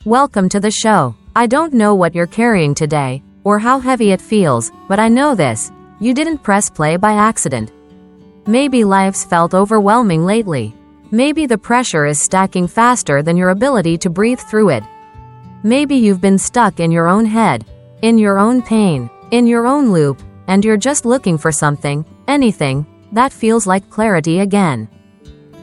Welcome to the show. I don't know what you're carrying today, or how heavy it feels, but I know this: you didn't press play by accident. Maybe life's felt overwhelming lately. Maybe the pressure is stacking faster than your ability to breathe through it. Maybe you've been stuck in your own head, in your own pain, in your own loop, and you're just looking for something, anything, that feels like clarity again.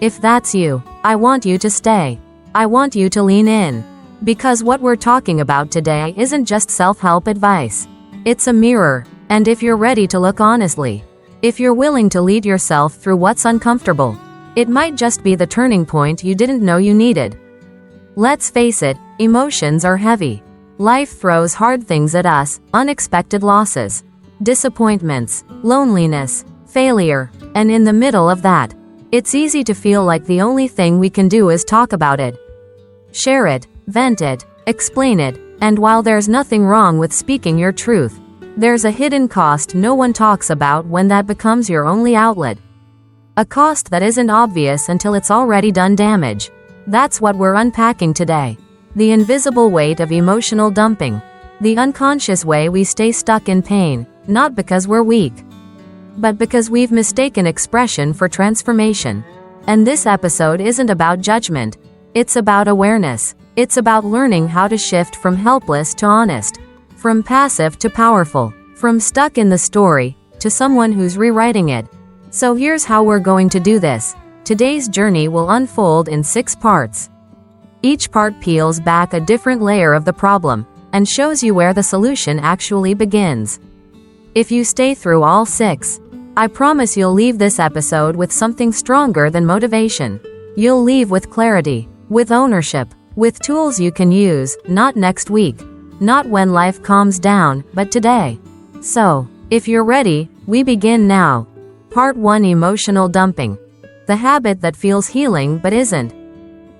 If that's you, I want you to stay. I want you to lean in. Because what we're talking about today isn't just self-help advice. It's a mirror, and if you're ready to look honestly, if you're willing to lead yourself through what's uncomfortable, it might just be the turning point you didn't know you needed. Let's face it, emotions are heavy. Life throws hard things at us: unexpected losses, disappointments, loneliness, failure, and in the middle of that, it's easy to feel like the only thing we can do is talk about it. Share it, vent it, explain it, and while there's nothing wrong with speaking your truth, there's a hidden cost no one talks about when that becomes your only outlet. A cost that isn't obvious until it's already done damage. That's what we're unpacking today. The invisible weight of emotional dumping. The unconscious way we stay stuck in pain, not because we're weak, but because we've mistaken expression for transformation. And this episode isn't about judgment. It's about awareness. It's about learning how to shift from helpless to honest, from passive to powerful, from stuck in the story to someone who's rewriting it. So here's how we're going to do this. Today's journey will unfold in 6 parts. Each part peels back a different layer of the problem and shows you where the solution actually begins. If you stay through all 6, I promise you'll leave this episode with something stronger than motivation. You'll leave with clarity, with ownership, with tools you can use, not next week, not when life calms down, but today. So, if you're ready, we begin now. Part 1: Emotional dumping. The habit that feels healing but isn't.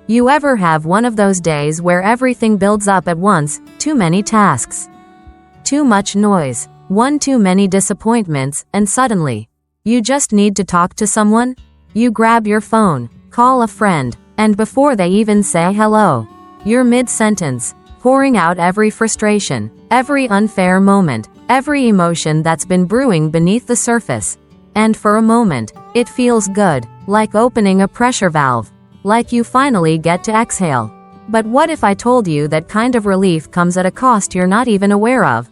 You ever have one of those days where everything builds up at once? Too many tasks, too much noise, one too many disappointments, and suddenly, you just need to talk to someone? You grab your phone, call a friend, and before they even say hello, you're mid-sentence, pouring out every frustration, every unfair moment, every emotion that's been brewing beneath the surface. And for a moment, it feels good, like opening a pressure valve, like you finally get to exhale. But what if I told you that kind of relief comes at a cost you're not even aware of?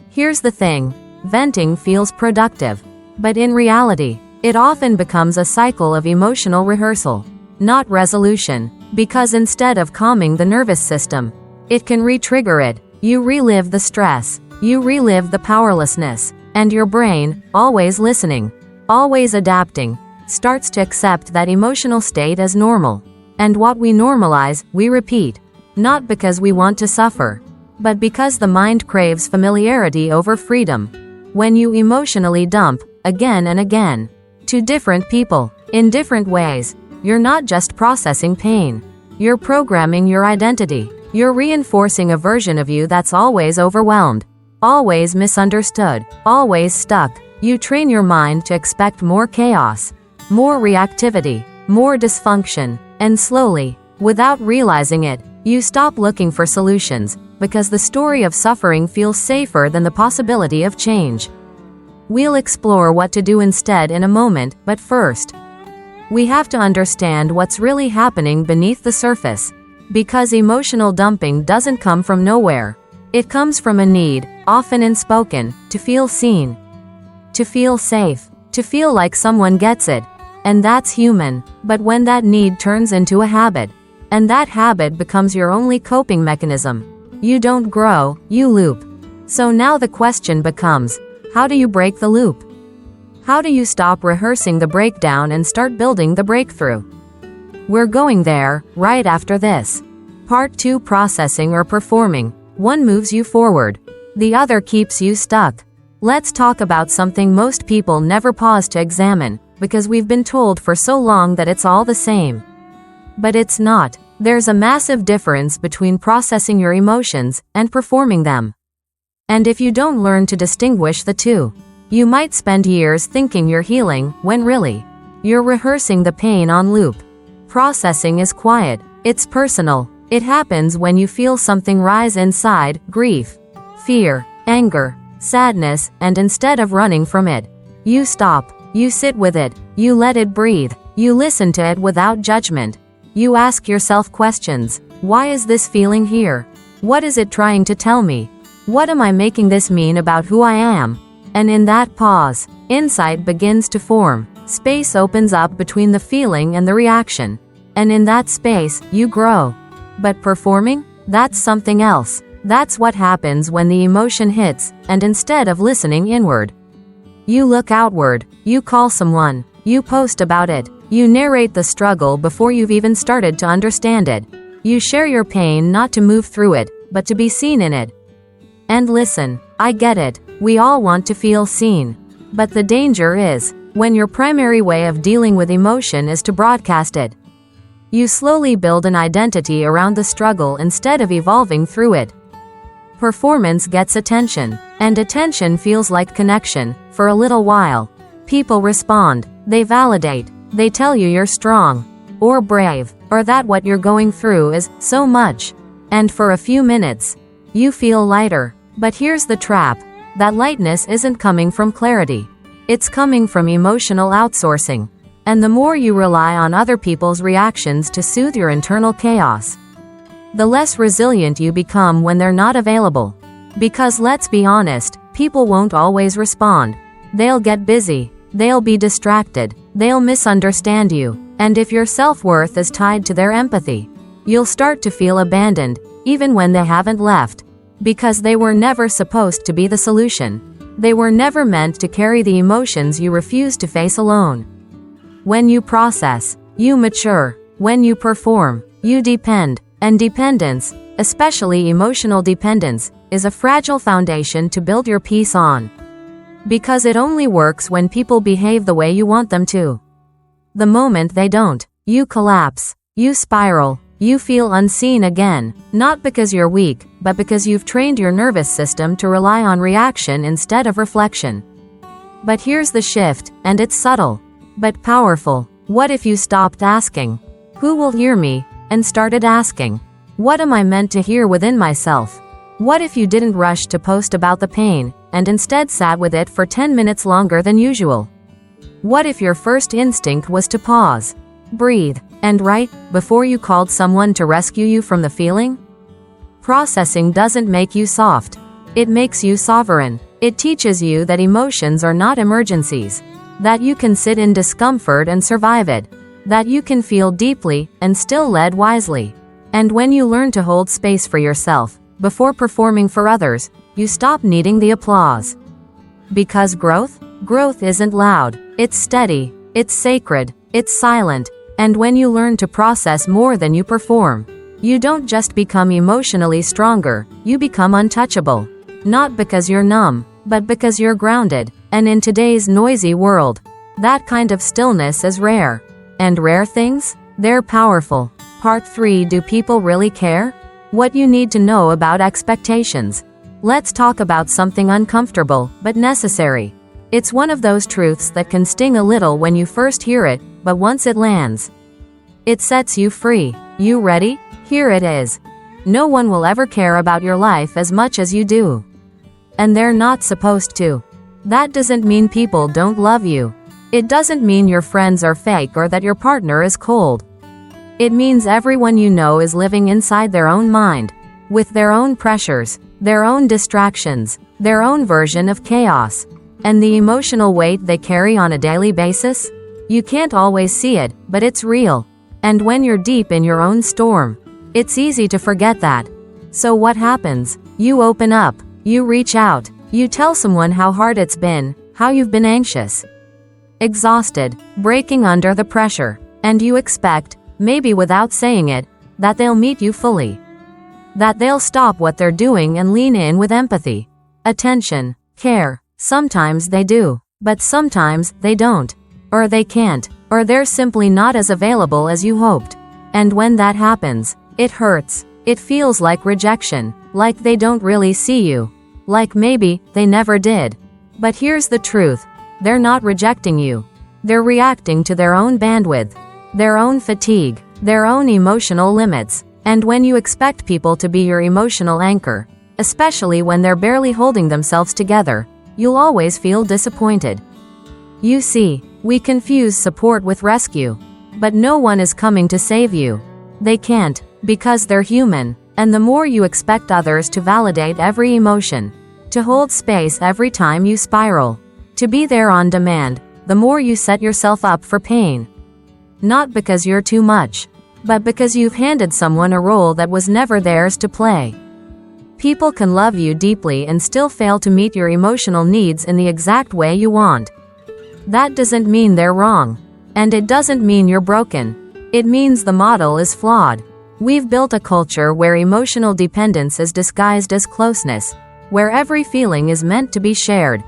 Here's the thing: venting feels productive, but in reality, it often becomes a cycle of emotional rehearsal, not resolution, because instead of calming the nervous system, it can re-trigger it. You relive the stress, you relive the powerlessness, and your brain, always listening, always adapting, starts to accept that emotional state as normal. And what we normalize, we repeat, not because we want to suffer, but because the mind craves familiarity over freedom. When you emotionally dump, again and again, to different people, in different ways, you're not just processing pain. You're programming your identity. You're reinforcing a version of you that's always overwhelmed, always misunderstood, always stuck. You train your mind to expect more chaos, more reactivity, more dysfunction, and slowly, without realizing it, you stop looking for solutions, because the story of suffering feels safer than the possibility of change. We'll explore what to do instead in a moment, but first, we have to understand what's really happening beneath the surface. Because emotional dumping doesn't come from nowhere. It comes from a need, often unspoken, to feel seen, to feel safe, to feel like someone gets it. And that's human. But when that need turns into a habit, and that habit becomes your only coping mechanism, you don't grow, you loop. So now the question becomes, how do you break the loop? How do you stop rehearsing the breakdown and start building the breakthrough? We're going there, right after this. Part 2: Processing or performing. One moves you forward, the other keeps you stuck. Let's talk about something most people never pause to examine, because we've been told for so long that it's all the same. But it's not. There's a massive difference between processing your emotions and performing them. And if you don't learn to distinguish the two, you might spend years thinking you're healing, when really, you're rehearsing the pain on loop. Processing is quiet, it's personal, It happens when you feel something rise inside, grief, fear, anger, sadness, and instead of running from it, you stop, you sit with it, you let it breathe, you listen to it without judgment. You ask yourself questions. Why is this feeling here? What is it trying to tell me? What am I making this mean about who I am? And in that pause, insight begins to form. Space opens up between the feeling and the reaction. And in that space, you grow. But performing? That's something else. That's what happens when the emotion hits, and instead of listening inward, you look outward, you call someone, you post about it, you narrate the struggle before you've even started to understand it. You share your pain not to move through it, but to be seen in it. And listen, I get it, we all want to feel seen. But the danger is, when your primary way of dealing with emotion is to broadcast it. You slowly build an identity around the struggle instead of evolving through it. Performance gets attention, and attention feels like connection. For a little while, people respond, they validate, they tell you you're strong, or brave, or that what you're going through is so much. And for a few minutes, you feel lighter. But here's the trap, that lightness isn't coming from clarity. It's coming from emotional outsourcing. And the more you rely on other people's reactions to soothe your internal chaos, the less resilient you become when they're not available. Because let's be honest, people won't always respond. They'll get busy, they'll be distracted, they'll misunderstand you, and if your self-worth is tied to their empathy, you'll start to feel abandoned, even when they haven't left. Because they were never supposed to be the solution. They were never meant to carry the emotions you refuse to face alone. When you process, you mature. When you perform, you depend. And dependence, especially emotional dependence, is a fragile foundation to build your peace on. Because it only works when people behave the way you want them to. The moment they don't, you collapse, you spiral, you feel unseen again, not because you're weak, but because you've trained your nervous system to rely on reaction instead of reflection. But here's the shift, and it's subtle, but powerful. What if you stopped asking, "Who will hear me?" and started asking, "What am I meant to hear within myself?" What if you didn't rush to post about the pain, and instead sat with it for 10 minutes longer than usual? What if your first instinct was to pause, breathe, and write, before you called someone to rescue you from the feeling? Processing doesn't make you soft. It makes you sovereign. It teaches you that emotions are not emergencies. That you can sit in discomfort and survive it. That you can feel deeply, and still lead wisely. And when you learn to hold space for yourself, before performing for others, you stop needing the applause. Because growth isn't loud, it's steady, it's sacred, it's silent, and when you learn to process more than you perform, you don't just become emotionally stronger, you become untouchable. Not because you're numb, but because you're grounded, and in today's noisy world, that kind of stillness is rare. And rare things? They're powerful. Part 3. Do people really care? What you need to know about expectations. Let's talk about something uncomfortable, but necessary. It's one of those truths that can sting a little when you first hear it, but once it lands, it sets you free. You ready? Here it is. No one will ever care about your life as much as you do. And they're not supposed to. That doesn't mean people don't love you. It doesn't mean your friends are fake or that your partner is cold. It means everyone you know is living inside their own mind, with their own pressures, their own distractions, their own version of chaos, and the emotional weight they carry on a daily basis. You can't always see it, but it's real. And when you're deep in your own storm, it's easy to forget that. So what happens? You open up, you reach out, you tell someone how hard it's been, how you've been anxious, exhausted, breaking under the pressure, and you expect, maybe without saying it, that they'll meet you fully. That they'll stop what they're doing and lean in with empathy, attention, care. Sometimes they do, but sometimes they don't. Or they can't, or they're simply not as available as you hoped. And when that happens, it hurts. It feels like rejection, like they don't really see you, like maybe they never did. But here's the truth. They're not rejecting you. They're reacting to their own bandwidth, their own fatigue, their own emotional limits. And when you expect people to be your emotional anchor, especially when they're barely holding themselves together, you'll always feel disappointed. You see, we confuse support with rescue. But no one is coming to save you. They can't, because they're human. And the more you expect others to validate every emotion, to hold space every time you spiral, to be there on demand, the more you set yourself up for pain. Not because you're too much, but because you've handed someone a role that was never theirs to play. People can love you deeply and still fail to meet your emotional needs in the exact way you want. That doesn't mean they're wrong. And it doesn't mean you're broken. It means the model is flawed. We've built a culture where emotional dependence is disguised as closeness, where every feeling is meant to be shared,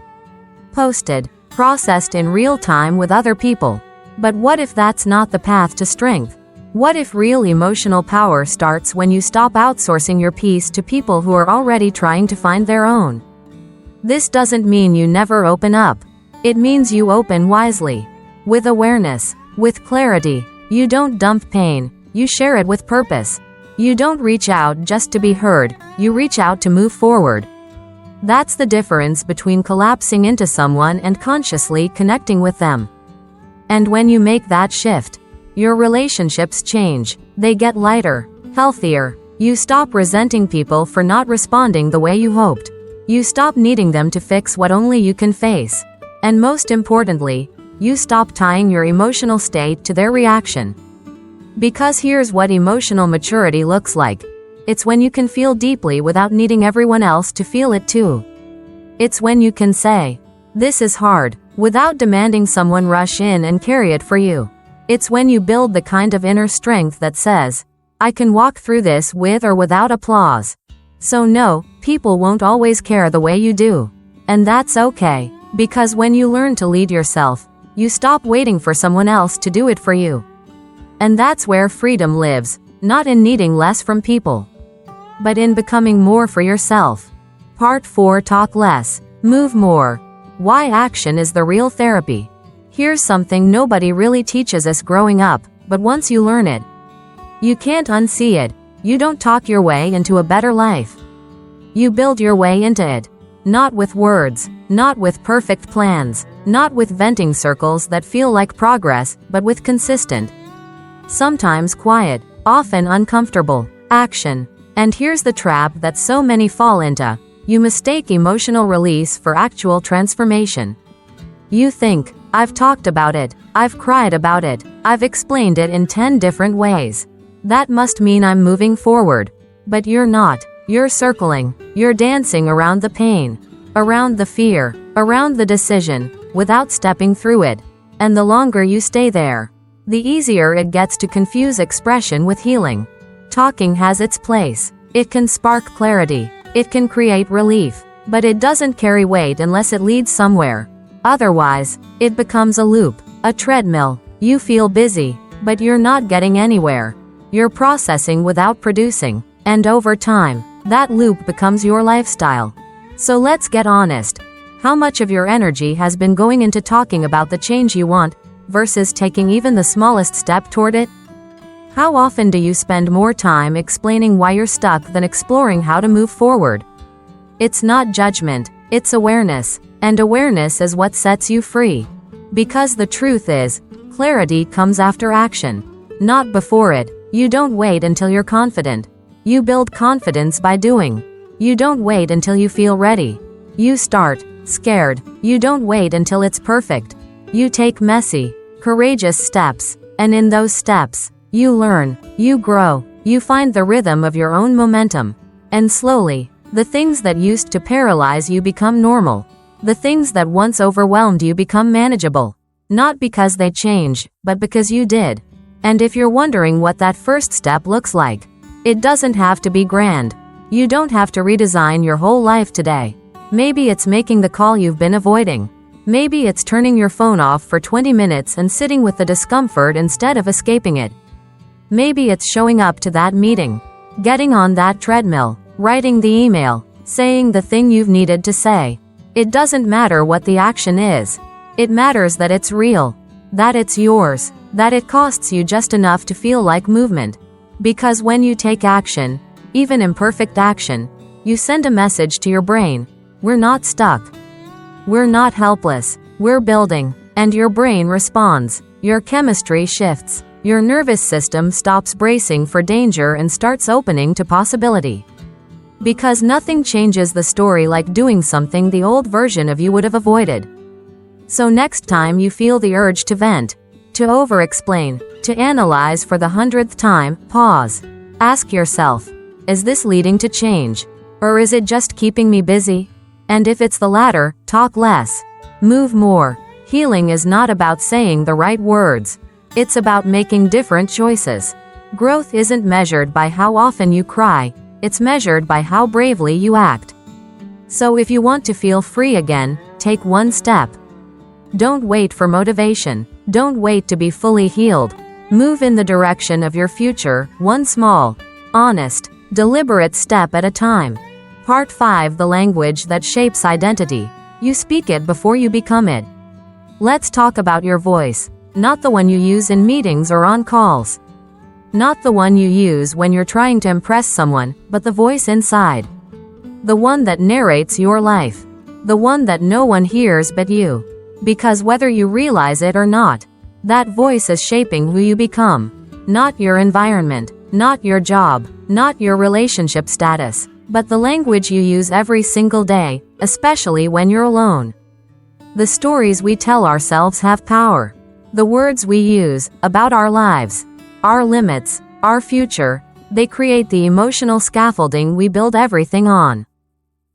posted, processed in real time with other people. But what if that's not the path to strength? What if real emotional power starts when you stop outsourcing your peace to people who are already trying to find their own? This doesn't mean you never open up. It means you open wisely. With awareness, with clarity. You don't dump pain, you share it with purpose. You don't reach out just to be heard, you reach out to move forward. That's the difference between collapsing into someone and consciously connecting with them. And when you make that shift, your relationships change. They get lighter, healthier. You stop resenting people for not responding the way you hoped. You stop needing them to fix what only you can face. And most importantly, you stop tying your emotional state to their reaction. Because here's what emotional maturity looks like. It's when you can feel deeply without needing everyone else to feel it too. It's when you can say, "This is hard," without demanding someone rush in and carry it for you. It's when you build the kind of inner strength that says, "I can walk through this with or without applause." So no, people won't always care the way you do. And that's okay, because when you learn to lead yourself, you stop waiting for someone else to do it for you. And that's where freedom lives, not in needing less from people, but in becoming more for yourself. Part 4: Talk less, move more. Why action is the real therapy. Here's something nobody really teaches us growing up, but once you learn it, you can't unsee it. You don't talk your way into a better life. You build your way into it. Not with words, not with perfect plans, not with venting circles that feel like progress, but with consistent, sometimes quiet, often uncomfortable, action. And here's the trap that so many fall into. You mistake emotional release for actual transformation. You think, "I've talked about it, I've cried about it, I've explained it in 10 different ways. That must mean I'm moving forward." But you're not. You're circling. You're dancing around the pain, around the fear, around the decision, without stepping through it. And the longer you stay there, the easier it gets to confuse expression with healing. Talking has its place. It can spark clarity. It can create relief. But it doesn't carry weight unless it leads somewhere. Otherwise, it becomes a loop, a treadmill. You feel busy, but you're not getting anywhere. You're processing without producing. And over time, that loop becomes your lifestyle. So let's get honest. How much of your energy has been going into talking about the change you want, versus taking even the smallest step toward it? How often do you spend more time explaining why you're stuck than exploring how to move forward? It's not judgment, it's awareness. And awareness is what sets you free. Because the truth is, clarity comes after action, not before it. You don't wait until you're confident. You build confidence by doing. You don't wait until you feel ready. You start, scared. You don't wait until it's perfect. You take messy, courageous steps. And in those steps, you learn, you grow, you find the rhythm of your own momentum. And slowly, the things that used to paralyze you become normal. The things that once overwhelmed you become manageable. Not because they change, but because you did. And if you're wondering what that first step looks like, it doesn't have to be grand. You don't have to redesign your whole life today. Maybe it's making the call you've been avoiding. Maybe it's turning your phone off for 20 minutes and sitting with the discomfort instead of escaping it. Maybe it's showing up to that meeting, getting on that treadmill, writing the email, saying the thing you've needed to say. It doesn't matter what the action is. It matters that it's real, that it's yours, that it costs you just enough to feel like movement. Because when you take action, even imperfect action, you send a message to your brain. We're not stuck. We're not helpless. We're building. And your brain responds. Your chemistry shifts. Your nervous system stops bracing for danger and starts opening to possibility. Because nothing changes the story like doing something the old version of you would have avoided. So next time you feel the urge to vent, to over-explain, to analyze for the 100th time, pause. Ask yourself, is this leading to change? Or is it just keeping me busy? And if it's the latter, talk less. Move more. Healing is not about saying the right words. It's about making different choices. Growth isn't measured by how often you cry, it's measured by how bravely you act. So if you want to feel free again, take one step. Don't wait for motivation. Don't wait to be fully healed. Move in the direction of your future, one small, honest, deliberate step at a time. Part 5: The language that shapes identity. You speak it before you become it. Let's talk about your voice. Not the one you use in meetings or on calls. Not the one you use when you're trying to impress someone, but the voice inside. The one that narrates your life. The one that no one hears but you. Because whether you realize it or not, that voice is shaping who you become. Not your environment, not your job, not your relationship status, but the language you use every single day, especially when you're alone. The stories we tell ourselves have power. The words we use about our lives, our limits, our future, they create the emotional scaffolding we build everything on.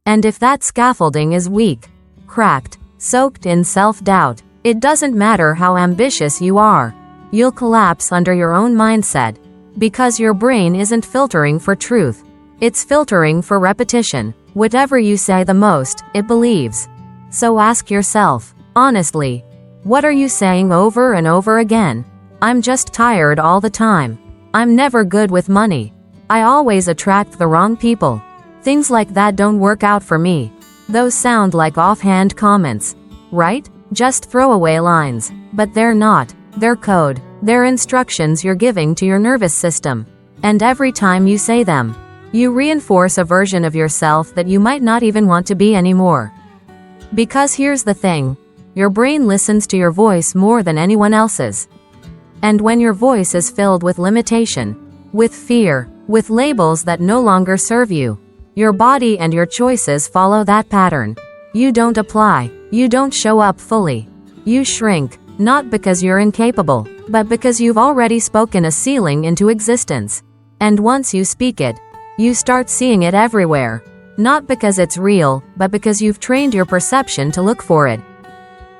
And if that scaffolding is weak, cracked, soaked in self-doubt, it doesn't matter how ambitious you are. You'll collapse under your own mindset. Because your brain isn't filtering for truth. It's filtering for repetition. Whatever you say the most, it believes. So ask yourself, honestly, what are you saying over and over again? I'm just tired all the time. I'm never good with money. I always attract the wrong people. Things like that don't work out for me. Those sound like offhand comments, right? Just throwaway lines. But they're not. They're code. They're instructions you're giving to your nervous system. And every time you say them, you reinforce a version of yourself that you might not even want to be anymore. Because here's the thing. Your brain listens to your voice more than anyone else's. And when your voice is filled with limitation, with fear, with labels that no longer serve you, your body and your choices follow that pattern. You don't apply. You don't show up fully. You shrink, not because you're incapable, but because you've already spoken a ceiling into existence. And once you speak it, you start seeing it everywhere. Not because it's real, but because you've trained your perception to look for it.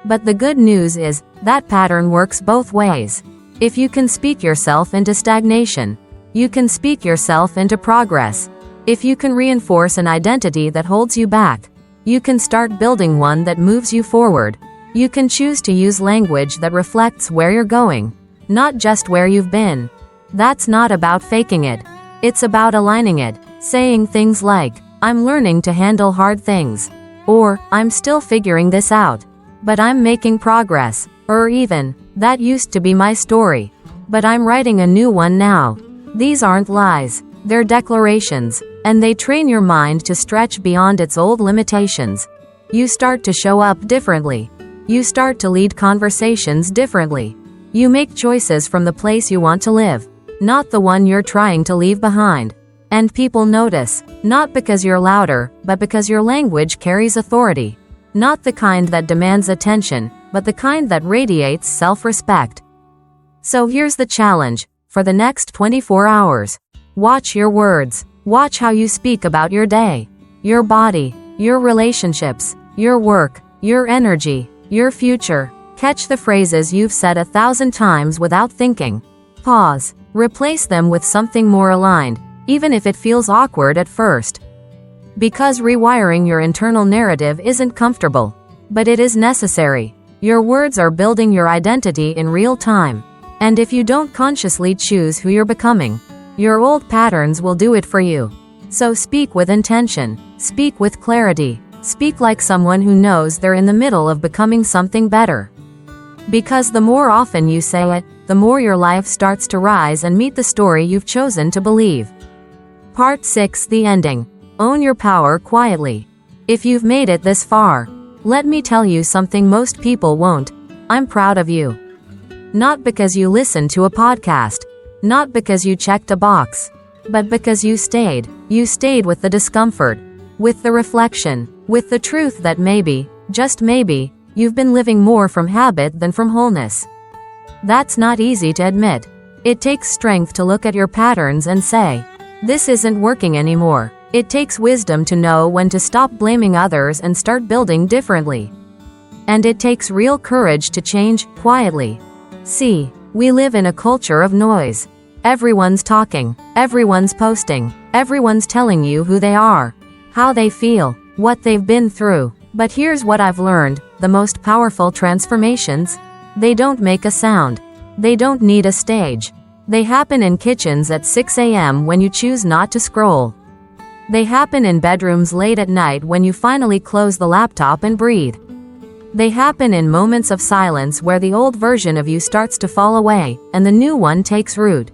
But the good news is, that pattern works both ways. If you can speak yourself into stagnation, you can speak yourself into progress. If you can reinforce an identity that holds you back, you can start building one that moves you forward. You can choose to use language that reflects where you're going, not just where you've been. That's not about faking it. It's about aligning it, saying things like, I'm learning to handle hard things, or, I'm still figuring this out, but I'm making progress, or even, that used to be my story, but I'm writing a new one now. These aren't lies, they're declarations, and they train your mind to stretch beyond its old limitations. You start to show up differently. You start to lead conversations differently. You make choices from the place you want to live, not the one you're trying to leave behind. And people notice, not because you're louder, but because your language carries authority. Not the kind that demands attention, but the kind that radiates self-respect. So here's the challenge. For the next 24 hours, watch your words. Watch how you speak about your day, your body, your relationships, your work, your energy, your future. Catch the phrases you've said 1,000 times without thinking. Pause. Replace them with something more aligned, even if it feels awkward at first. Because rewiring your internal narrative isn't comfortable, but it is necessary. Your words are building your identity in real time. And if you don't consciously choose who you're becoming, your old patterns will do it for you. So speak with intention. Speak with clarity. Speak like someone who knows they're in the middle of becoming something better. Because the more often you say it, the more your life starts to rise and meet the story you've chosen to believe. Part 6: The Ending. Own your power quietly. If you've made it this far, let me tell you something most people won't. I'm proud of you. Not because you listened to a podcast, not because you checked a box, but because you stayed. You stayed with the discomfort, with the reflection, with the truth that maybe, just maybe, you've been living more from habit than from wholeness. That's not easy to admit. It takes strength to look at your patterns and say, this isn't working anymore. It takes wisdom to know when to stop blaming others and start building differently. And it takes real courage to change, quietly. See, we live in a culture of noise. Everyone's talking, everyone's posting, everyone's telling you who they are, how they feel, what they've been through. But here's what I've learned: the most powerful transformations, they don't make a sound. They don't need a stage. They happen in kitchens at 6 a.m. when you choose not to scroll. They happen in bedrooms late at night when you finally close the laptop and breathe. They happen in moments of silence where the old version of you starts to fall away, and the new one takes root.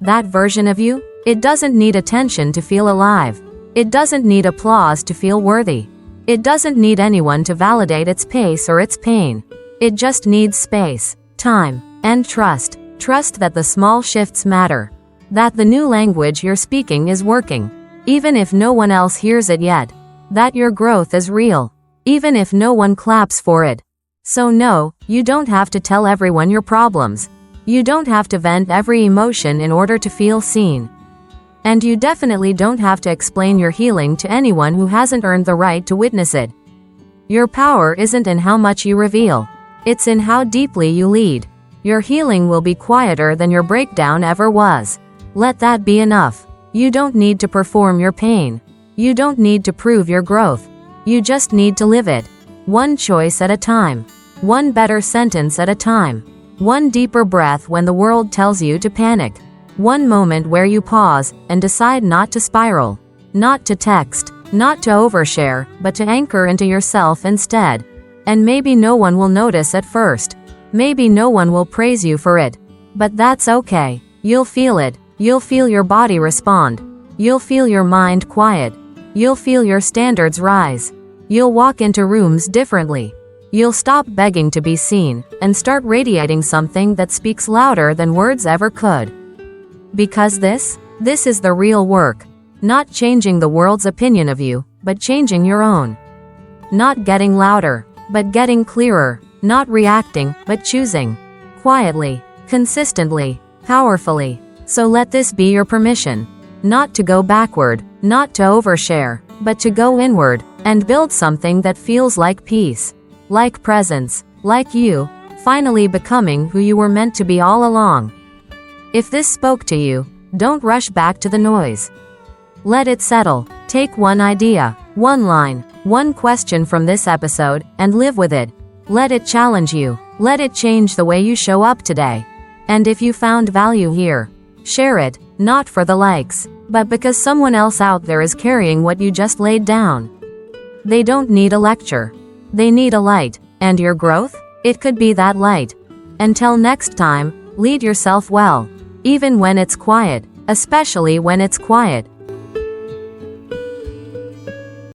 That version of you, it doesn't need attention to feel alive. It doesn't need applause to feel worthy. It doesn't need anyone to validate its pace or its pain. It just needs space, time, and trust. Trust that the small shifts matter. That the new language you're speaking is working, even if no one else hears it yet. That your growth is real, even if no one claps for it. So no, you don't have to tell everyone your problems. You don't have to vent every emotion in order to feel seen. And you definitely don't have to explain your healing to anyone who hasn't earned the right to witness it. Your power isn't in how much you reveal. It's in how deeply you lead. Your healing will be quieter than your breakdown ever was. Let that be enough. You don't need to perform your pain. You don't need to prove your growth. You just need to live it. One choice at a time. One better sentence at a time. One deeper breath when the world tells you to panic. One moment where you pause and decide not to spiral. Not to text. Not to overshare, but to anchor into yourself instead. And maybe no one will notice at first. Maybe no one will praise you for it. But that's okay. You'll feel it. You'll feel your body respond. You'll feel your mind quiet. You'll feel your standards rise. You'll walk into rooms differently. You'll stop begging to be seen, and start radiating something that speaks louder than words ever could. Because this is the real work. Not changing the world's opinion of you, but changing your own. Not getting louder, but getting clearer. Not reacting, but choosing. Quietly, consistently, powerfully. So let this be your permission. Not to go backward, not to overshare, but to go inward, and build something that feels like peace. Like presence, like you, finally becoming who you were meant to be all along. If this spoke to you, don't rush back to the noise. Let it settle. Take one idea, one line, one question from this episode, and live with it. Let it challenge you. Let it change the way you show up today. And if you found value here, share it, not for the likes, but because someone else out there is carrying what you just laid down. They don't need a lecture. They need a light. And your growth? It could be that light. Until next time, lead yourself well. Even when it's quiet, especially when it's quiet.